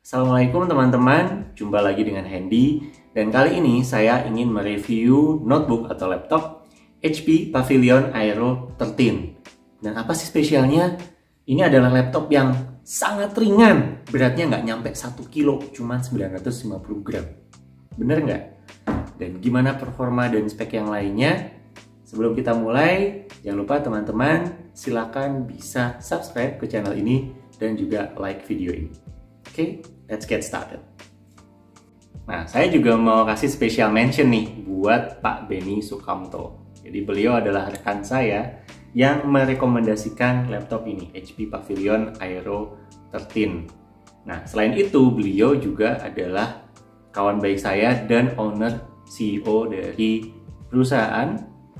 Assalamualaikum teman-teman, jumpa lagi dengan Hendy. Dan kali ini saya ingin mereview notebook atau laptop HP Pavilion Aero 13. Dan apa sih spesialnya? Ini adalah laptop yang sangat ringan, beratnya nggak nyampe 1 kilo, cuma 950 gram. Bener nggak? Dan gimana performa dan spek yang lainnya? Sebelum kita mulai, jangan lupa teman-teman silakan bisa subscribe ke channel ini dan juga like video ini. Oke, let's get started. Nah, saya juga mau kasih special mention nih buat Pak Benny Sukamto. Jadi beliau adalah rekan saya yang merekomendasikan laptop ini, HP Pavilion Aero 13. Nah, selain itu beliau juga adalah kawan baik saya dan owner CEO dari perusahaan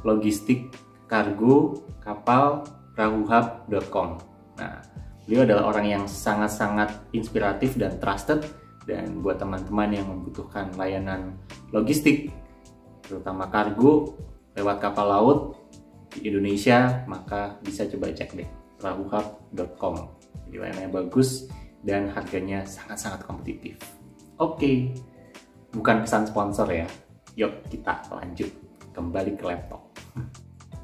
logistik kargo kapal perahuhub.com. Nah, beliau adalah orang yang sangat-sangat inspiratif dan trusted, dan buat teman-teman yang membutuhkan layanan logistik terutama kargo lewat kapal laut di Indonesia, maka bisa coba cek deh perahuhub.com. Jadi layanannya bagus dan harganya sangat-sangat kompetitif. Oke, bukan pesan sponsor ya. Yuk kita lanjut kembali ke laptop.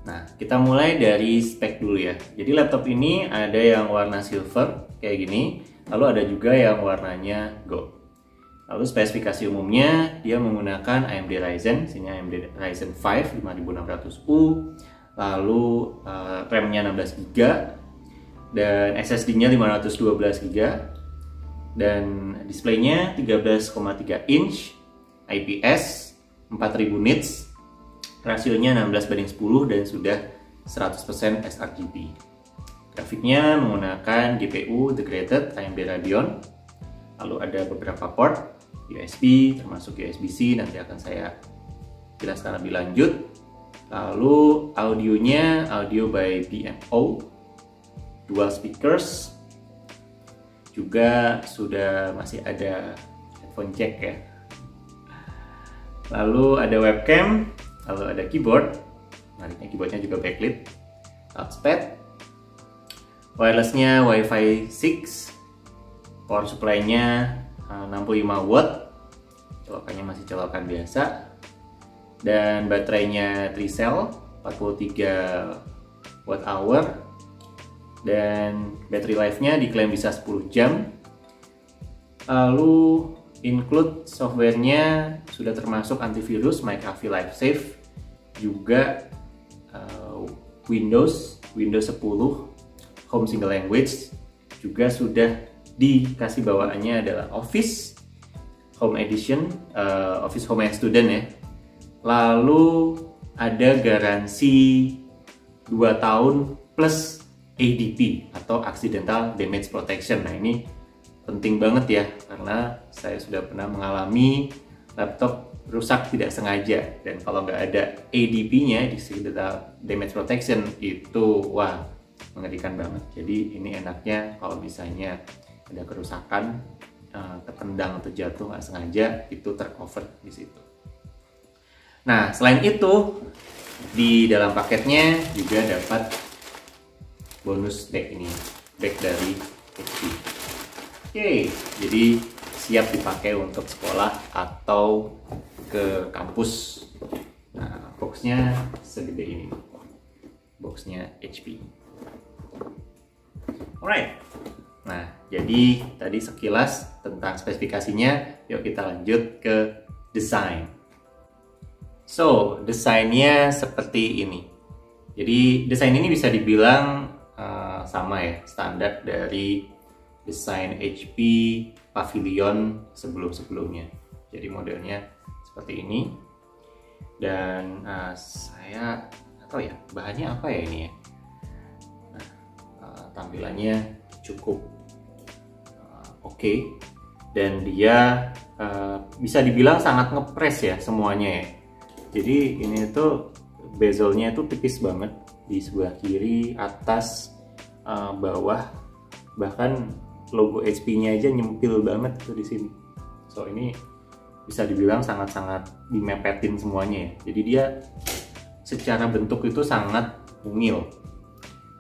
Nah, kita mulai dari spek dulu ya. Jadi laptop ini ada yang warna silver kayak gini, lalu ada juga yang warnanya gold. Lalu spesifikasi umumnya dia menggunakan AMD Ryzen, sini AMD Ryzen 5 5600U, lalu RAM-nya 16GB dan SSD-nya 512GB dan displaynya 13,3 inch, IPS 4000 nits. Rasionya 16:10 dan sudah 100% sRGB. Grafiknya menggunakan GPU integrated AMD Radeon. Lalu ada beberapa port USB termasuk USB-C, nanti akan saya jelaskan lebih lanjut. Lalu audionya audio by BMO, dual speakers. Juga sudah masih ada headphone jack ya. Lalu ada webcam. Lalu ada keyboard, menariknya keyboardnya juga backlit, touchpad, wirelessnya Wi-Fi 6, power supply-nya 65 watt, colokannya masih colokan biasa, dan baterainya 3 cell 43 watt hour, dan battery life-nya diklaim bisa 10 jam. Lalu include softwarenya sudah termasuk antivirus, McAfee LifeSafe, juga Windows 10 Home Single Language, juga sudah dikasih bawaannya adalah Office Home Edition, Office Home and Student ya. Lalu ada garansi 2 tahun plus ADP atau Accidental Damage Protection. Nah, ini penting banget ya, karena saya sudah pernah mengalami laptop rusak tidak sengaja, dan kalau nggak ada ADP-nya, Accidental Damage Protection, itu wah mengerikan banget. Jadi ini enaknya kalau misalnya ada kerusakan, tertendang atau jatuh nggak sengaja, itu tercover di situ. Nah, selain itu di dalam paketnya juga dapat bonus deck ini, deck dari HP. Oke, jadi siap dipakai untuk sekolah atau ke kampus. Nah, boxnya segede ini, boxnya HP. Alright, nah jadi tadi sekilas tentang spesifikasinya. Yuk kita lanjut ke desain. So, desainnya seperti ini. Jadi desain ini bisa dibilang sama ya, standar dari desain HP Pavilion sebelum-sebelumnya. Jadi modelnya seperti ini. Dan saya nggak tahu ya bahannya apa ya ini ya. Nah, tampilannya cukup oke. Dan dia bisa dibilang sangat ngepres ya semuanya ya. Jadi ini tuh bezelnya itu tipis banget di sebelah kiri, atas, bawah, bahkan logo HP-nya aja nyempil banget tuh di sini. So ini bisa dibilang sangat-sangat dimepetin semuanya ya. Jadi dia secara bentuk itu sangat mungil.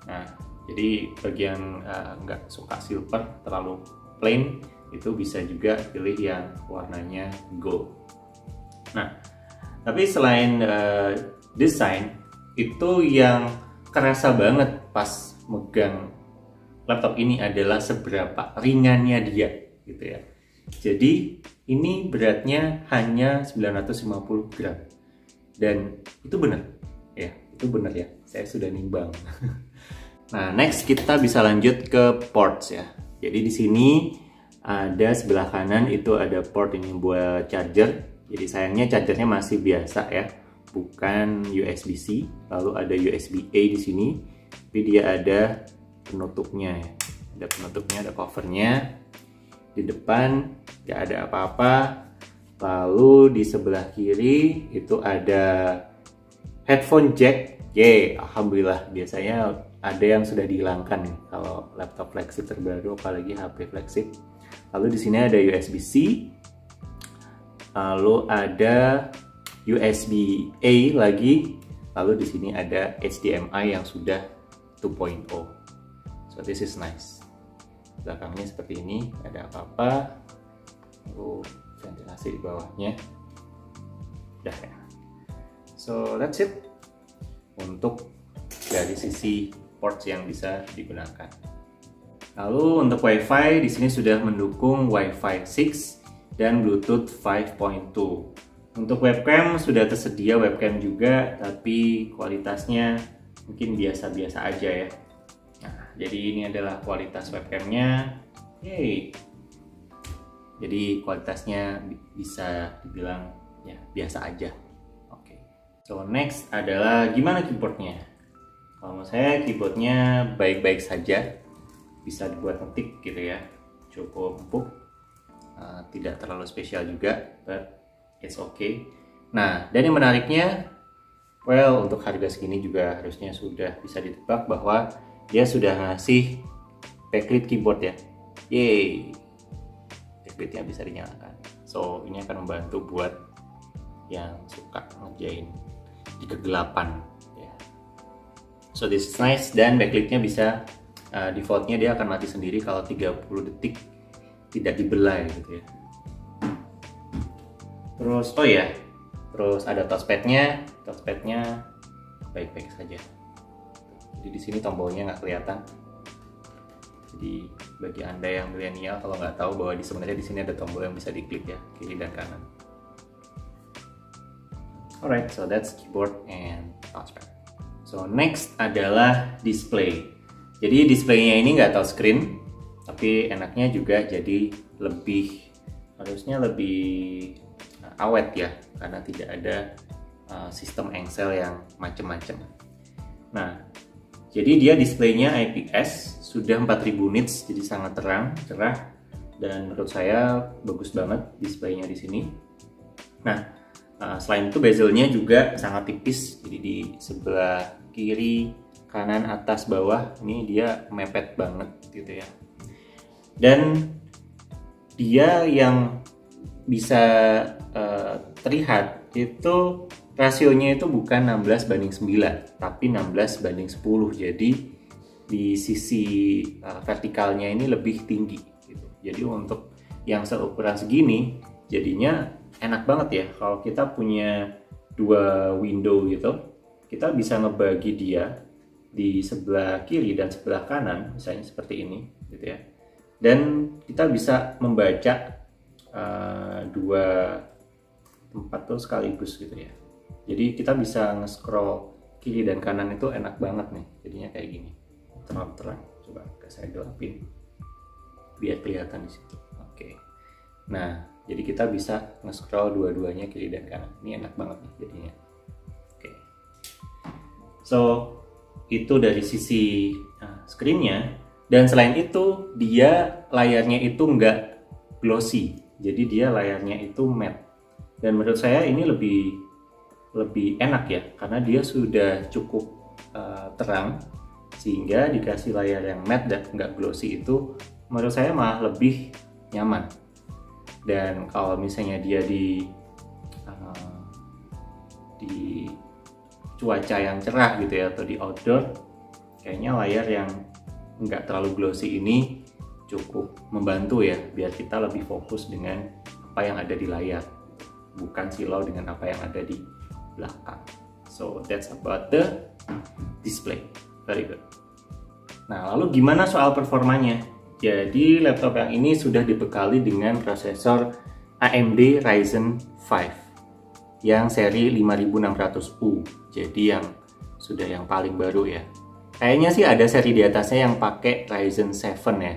Nah, jadi bagi yang nggak suka silver terlalu plain, itu bisa juga pilih yang warnanya gold. Nah, tapi selain desain, itu yang kerasa banget pas megang laptop ini adalah seberapa ringannya dia gitu ya. Jadi ini beratnya hanya 950 gram dan itu benar ya, itu benar ya, saya sudah nimbang. Nah, next kita bisa lanjut ke ports ya. Jadi di sini ada sebelah kanan itu ada port ini buat charger. Jadi sayangnya chargernya masih biasa ya, bukan USB-C. Lalu ada USB-A di sini, tapi dia ada penutupnya ya. Ada penutupnya, ada covernya. Di depan nggak ada apa-apa. Lalu di sebelah kiri itu ada headphone jack. Alhamdulillah, biasanya ada yang sudah dihilangkan nih kalau laptop flagship terbaru, apalagi HP flagship. Lalu di sini ada USB-C. Lalu ada USB-A lagi. Lalu di sini ada HDMI yang sudah 2.0. So this is nice. Belakangnya seperti ini, ada apa-apa. Lalu ventilasi di bawahnya. Udah ya. So that's it untuk dari sisi ports yang bisa digunakan. Lalu untuk WiFi di sini sudah mendukung Wi-Fi 6 dan Bluetooth 5.2. Untuk webcam sudah tersedia webcam juga, tapi kualitasnya mungkin biasa-biasa aja ya. Nah, jadi ini adalah kualitas webcamnya. Yeay. Jadi kualitasnya bisa dibilang ya biasa aja. Oke. So next adalah gimana keyboardnya. Kalau menurut saya keyboardnya baik-baik saja, bisa dibuat ngetik gitu ya, cukup empuk, tidak terlalu spesial juga, but it's okay. Nah, dan yang menariknya, well, untuk harga segini juga harusnya sudah bisa ditebak bahwa dia sudah ngasih backlit keyboard ya. Yeay, backlit-nya bisa dinyalakan. So ini akan membantu buat yang suka ngerjain di kegelapan ya. So this is nice, dan backlit-nya bisa defaultnya dia akan mati sendiri kalau 30 detik tidak dibelai gitu ya. Terus oh ya, terus ada touchpadnya baik-baik saja. Jadi di sini tombolnya nggak kelihatan. Jadi bagi anda yang milenial kalau nggak tahu bahwa sebenarnya di sini ada tombol yang bisa diklik ya, kiri dan kanan. Alright, so that's keyboard and touchpad. So next adalah display. Jadi displaynya ini nggak touchscreen, tapi enaknya juga jadi harusnya lebih awet ya, karena tidak ada sistem engsel yang macem-macem. Nah, jadi dia displaynya IPS, sudah 4000 nits, jadi sangat terang, cerah, dan menurut saya bagus banget displaynya di sini. Nah, selain itu bezelnya juga sangat tipis, jadi di sebelah kiri, kanan, atas, bawah ini dia mepet banget gitu ya. Dan dia yang bisa terlihat itu rasionya itu bukan 16:9 tapi 16:10. Jadi di sisi vertikalnya ini lebih tinggi gitu. Jadi untuk yang seukuran segini jadinya enak banget ya kalau kita punya dua window gitu, kita bisa ngebagi dia di sebelah kiri dan sebelah kanan, misalnya seperti ini gitu ya, dan kita bisa membaca dua tempat tuh sekaligus gitu ya. Jadi kita bisa nge-scroll kiri dan kanan itu enak banget nih, jadinya kayak gini, terang-terang. Coba saya gelapin biar kelihatan di situ. Oke. Nah, jadi kita bisa nge-scroll dua-duanya kiri dan kanan. Ini enak banget nih jadinya. Oke. So itu dari sisi screen-nya, dan selain itu dia layarnya itu nggak glossy, jadi dia layarnya itu matte, dan menurut saya ini lebih enak ya karena dia sudah cukup terang, sehingga dikasih layar yang matte dan nggak glossy itu menurut saya malah lebih nyaman. Dan kalau misalnya dia di cuaca yang cerah gitu ya, atau di outdoor, kayaknya layar yang nggak terlalu glossy ini cukup membantu ya, biar kita lebih fokus dengan apa yang ada di layar, bukan silau dengan apa yang ada di belakang. So that's about the display. Very good. Nah, lalu gimana soal performanya? Jadi laptop yang ini sudah dibekali dengan prosesor AMD Ryzen 5 yang seri 5600U. Jadi yang sudah yang paling baru ya. Kayaknya sih ada seri di atasnya yang pakai Ryzen 7 ya,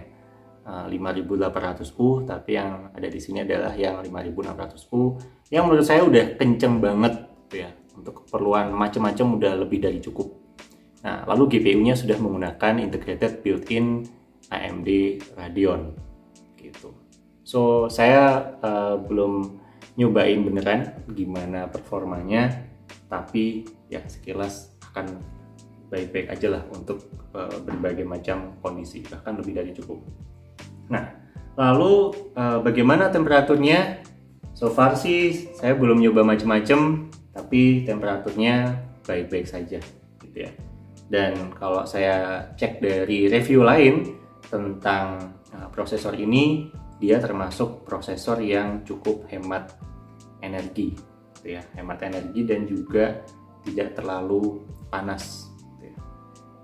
5800U, tapi yang ada di sini adalah yang 5600U yang menurut saya udah kenceng banget ya. Untuk keperluan macam-macam udah lebih dari cukup. Nah, lalu GPU-nya sudah menggunakan integrated built-in AMD Radeon gitu. So saya belum nyobain beneran gimana performanya, tapi ya sekilas akan baik-baik aja lah untuk berbagai macam kondisi, bahkan lebih dari cukup. Nah, lalu bagaimana temperaturnya? So far sih saya belum nyoba macam-macam, tapi temperaturnya baik-baik saja gitu ya. Dan kalau saya cek dari review lain tentang prosesor ini, dia termasuk prosesor yang cukup hemat energi gitu ya, hemat energi dan juga tidak terlalu panas gitu ya.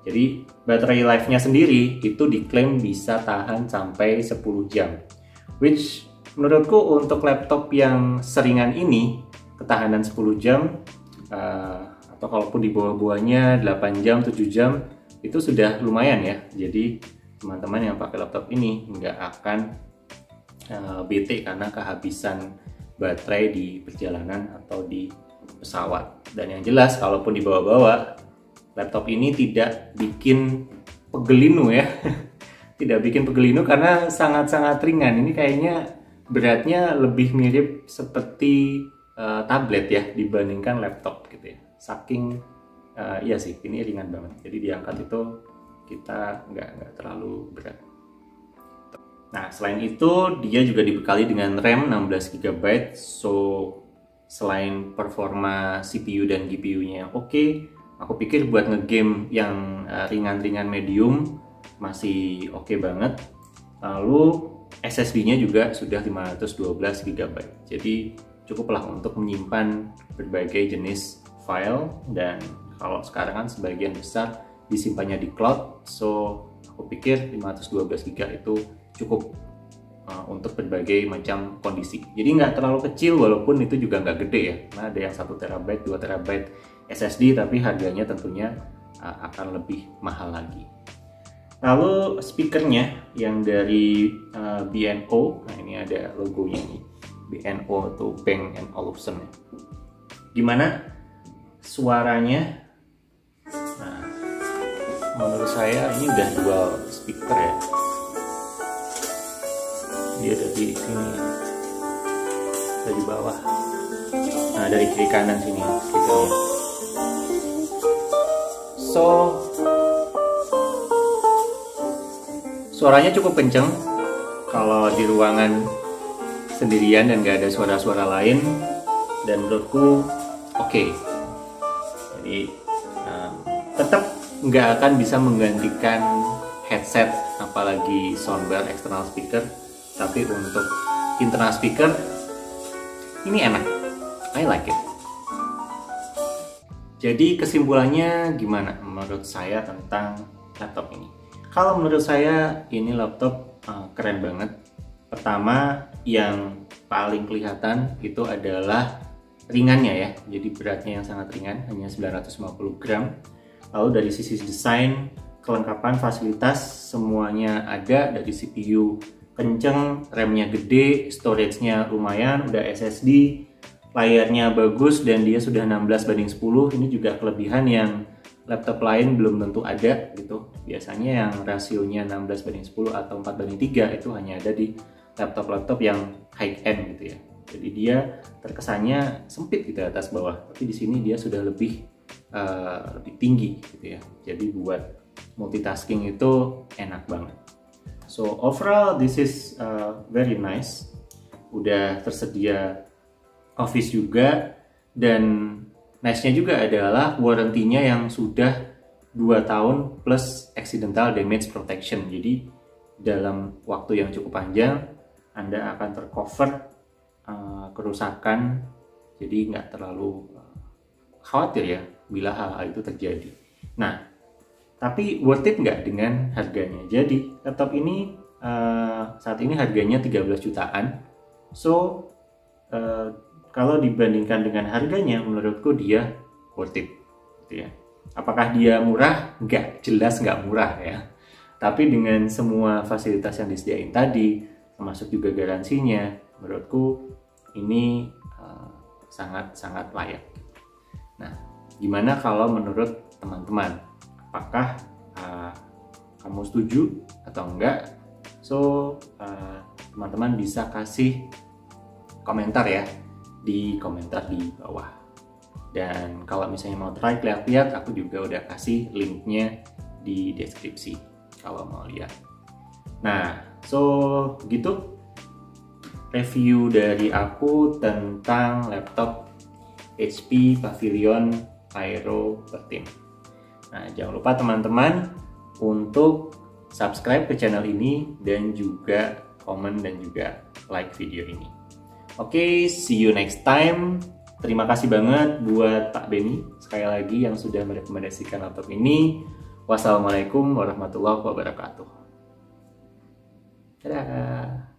Jadi baterai life-nya sendiri itu diklaim bisa tahan sampai 10 jam, which menurutku untuk laptop yang seringan ini ketahanan 10 jam atau kalaupun di bawah-bawahnya 8 jam, 7 jam itu sudah lumayan ya. Jadi teman-teman yang pakai laptop ini nggak akan bete karena kehabisan baterai di perjalanan atau di pesawat. Dan yang jelas kalaupun di bawah-bawah, laptop ini tidak bikin pegelinu ya. Tidak bikin pegelinu karena sangat-sangat ringan. Ini kayaknya beratnya lebih mirip seperti tablet ya dibandingkan laptop gitu ya. Saking iya sih, ini ringan banget. Jadi diangkat itu kita nggak terlalu berat. Nah, selain itu dia juga dibekali dengan RAM 16 GB. So selain performa CPU dan GPU-nya oke, aku pikir buat ngegame yang ringan-ringan medium masih oke banget. Lalu SSD-nya juga sudah 512 GB. Jadi cukuplah untuk menyimpan berbagai jenis file, dan kalau sekarang kan sebagian besar disimpannya di cloud, so aku pikir 512 GB itu cukup untuk berbagai macam kondisi. Jadi nggak terlalu kecil walaupun itu juga nggak gede ya, karena ada yang 1 TB, 2 TB SSD, tapi harganya tentunya akan lebih mahal lagi. Lalu speakernya yang dari B&O, nah ini ada logonya nih, B&O atau Bang & Olufsen ya. Gimana suaranya? Nah, menurut saya ini udah dual speaker ya. Dia dari sini, dari bawah. Nah, dari kiri kanan sini speakernya. So suaranya cukup kenceng kalau di ruangan sendirian dan gak ada suara-suara lain, dan menurutku oke. Jadi tetap nggak akan bisa menggantikan headset apalagi soundbar external speaker, tapi untuk internal speaker ini enak, I like it. Jadi kesimpulannya gimana menurut saya tentang laptop ini? Kalau menurut saya ini laptop keren banget. Pertama yang paling kelihatan itu adalah ringannya ya. Jadi beratnya yang sangat ringan, hanya 950 gram. Lalu dari sisi desain, kelengkapan fasilitas semuanya ada. Dari CPU kenceng, RAM-nya gede, storage-nya lumayan, udah SSD, layarnya bagus dan dia sudah 16:10. Ini juga kelebihan yang laptop lain belum tentu ada gitu. Biasanya yang rasionya 16:10 atau 4:3 itu hanya ada di laptop-laptop yang high end gitu ya. Jadi dia terkesannya sempit gitu atas bawah, tapi di sini dia sudah lebih tinggi gitu ya. Jadi buat multitasking itu enak banget. So overall this is very nice. Udah tersedia Office juga, dan nice-nya juga adalah warranty-nya yang sudah 2 tahun plus accidental damage protection. Jadi dalam waktu yang cukup panjang Anda akan tercover kerusakan, jadi nggak terlalu khawatir ya bila hal-hal itu terjadi. Nah, tapi worth it nggak dengan harganya? Jadi laptop ini saat ini harganya 13 jutaan. So kalau dibandingkan dengan harganya, menurutku dia worth it, gitu ya. Apakah dia murah? Nggak, jelas nggak murah ya. Tapi dengan semua fasilitas yang disediain tadi, termasuk juga garansinya, menurutku ini sangat-sangat layak. Nah, gimana kalau menurut teman-teman? Apakah kamu setuju atau enggak? So, teman-teman bisa kasih komentar ya di komentar di bawah. Dan kalau misalnya mau try lihat-lihat, aku juga udah kasih linknya di deskripsi kalau mau lihat. Nah, so gitu review dari aku tentang laptop HP Pavilion Aero 13. Nah, jangan lupa teman-teman untuk subscribe ke channel ini dan juga komen dan juga like video ini. Oke, see you next time. Terima kasih banget buat Pak Benny sekali lagi yang sudah merekomendasikan laptop ini. Wassalamualaikum warahmatullahi wabarakatuh. Dadah.